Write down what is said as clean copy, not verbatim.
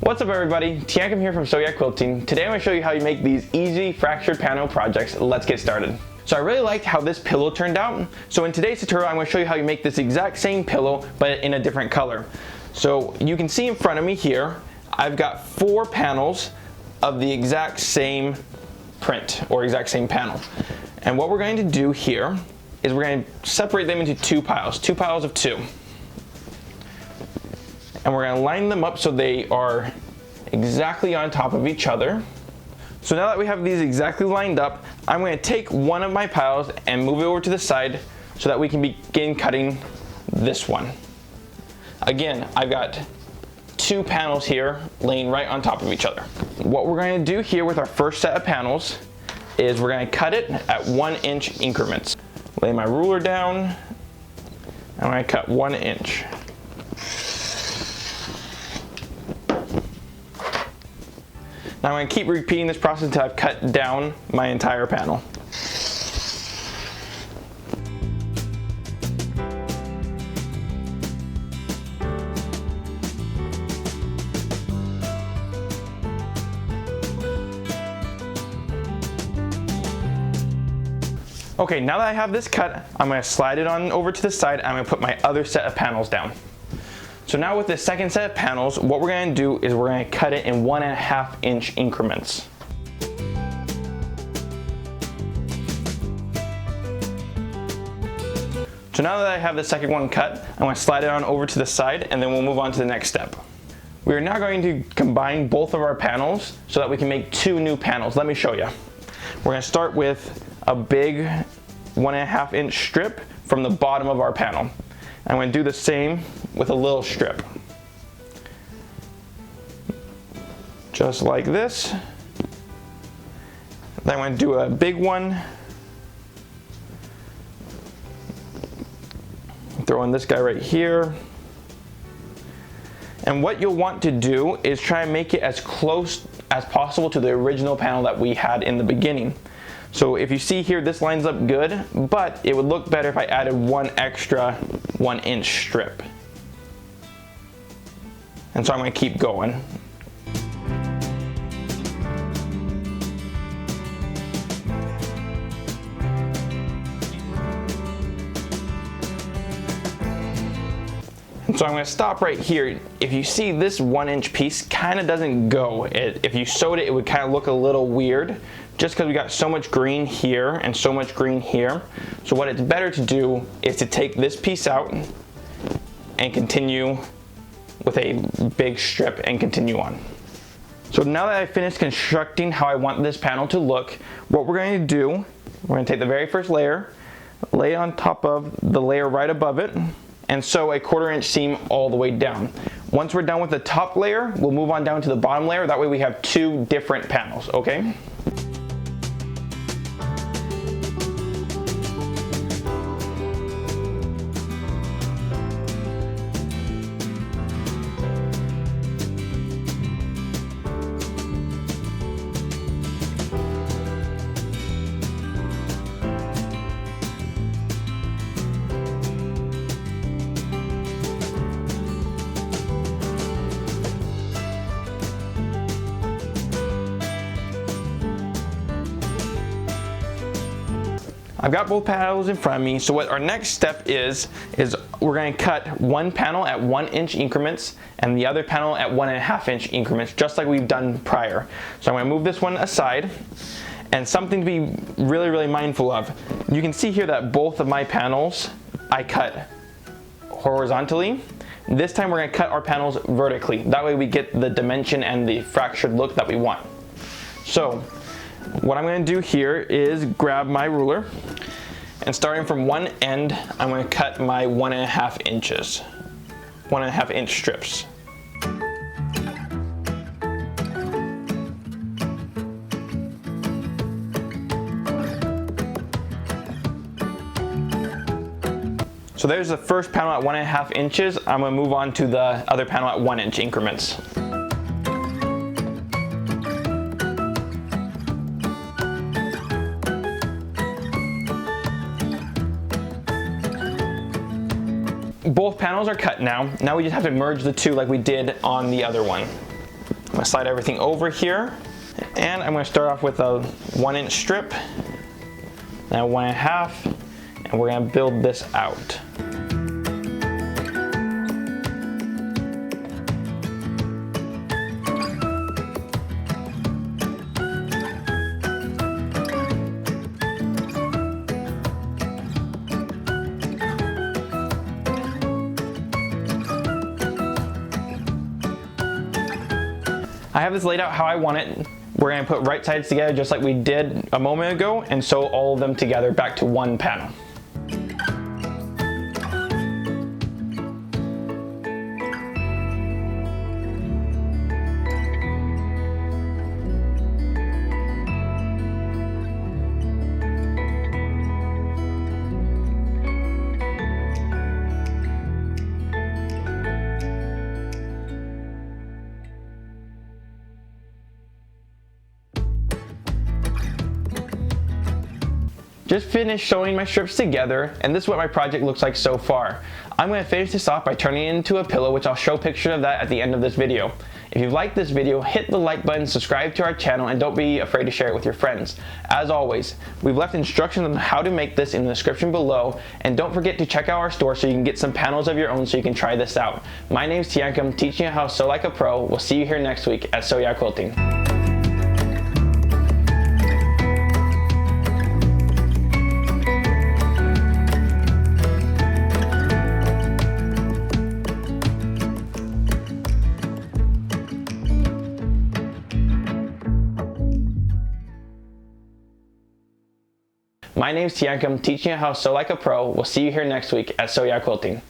What's up everybody, Teancum here from Sew Yeah Quilting. Today I'm going to show you how you make these easy fractured panel projects. Let's get started. So I really liked how this pillow turned out. So in today's tutorial I'm going to show you how you make this exact same pillow but in a different color. So you can see in front of me here, I've got 4 panels of the exact same print or exact same panel. And what we're going to do here is we're going to separate them into two piles of 2. And we're going to line them up so they are exactly on top of each other. So now that we have these exactly lined up, I'm going to take one of my piles and move it over to the side so that we can begin cutting this one. Again, I've got 2 panels here laying right on top of each other. What we're going to do here with our first set of panels is we're going to cut it at 1-inch increments. Lay my ruler down, and I'm going to cut 1 inch. Now I'm going to keep repeating this process until I've cut down my entire panel. Okay, now that I have this cut, I'm going to slide it on over to the side and I'm going to put my other set of panels down. So now with the second set of panels, what we're going to do is we're going to cut it in 1.5-inch increments. So now that I have the second one cut, I'm going to slide it on over to the side and then we'll move on to the next step. We are now going to combine both of our panels so that we can make 2 new panels. Let me show you. We're going to start with a big 1.5-inch strip from the bottom of our panel. I'm going to do the same with a little strip. Just like this. Then I'm going to do a big one. Throw in this guy right here. And what you'll want to do is try and make it as close as possible to the original panel that we had in the beginning. So if you see here, this lines up good, but it would look better if I added one extra 1-inch strip. And so I'm going to keep going. And so I'm going to stop right here. If you see this 1-inch piece kind of doesn't go. If you sewed it, it would kind of look a little weird just because we got so much green here and so much green here. So what it's better to do is to take this piece out and continue with a big strip and continue on. So now that I've finished constructing how I want this panel to look, what we're going to do, we're going to take the very first layer, lay it on top of the layer right above it, and sew a 1/4-inch seam all the way down. Once we're done with the top layer, we'll move on down to the bottom layer. That way we have 2 different panels, okay? I've got both panels in front of me, so what our next step is we're going to cut one panel at 1-inch increments and the other panel at 1.5-inch increments, just like we've done prior. So I'm going to move this one aside, and something to be really mindful of. You can see here that both of my panels I cut horizontally. This time we're going to cut our panels vertically. That way we get the dimension and the fractured look that we want. So what I'm going to do here is grab my ruler, and starting from one end, I'm going to cut my 1.5 inches, 1.5-inch strips. So there's the first panel at 1.5 inches. I'm going to move on to the other panel at 1-inch increments. Both panels are cut now. Now we just have to merge the two like we did on the other one. I'm gonna slide everything over here, and I'm gonna start off with a 1-inch strip, then a 1.5, and we're gonna build this out. I have this laid out how I want it. We're going to put right sides together just like we did a moment ago and sew all of them together back to one panel. Just finished sewing my strips together, and this is what my project looks like so far. I'm going to finish this off by turning it into a pillow, which I'll show pictures of that at the end of this video. If you liked this video, hit the like button, subscribe to our channel, and don't be afraid to share it with your friends. As always, we've left instructions on how to make this in the description below, and don't forget to check out our store so you can get some panels of your own so you can try this out. My name's Teancum, teaching you how to sew like a pro. We'll see you here next week at Sew Yeah Quilting. My name's Teancum, teaching you how to sew like a pro. We'll see you here next week at Sew Yeah Quilting.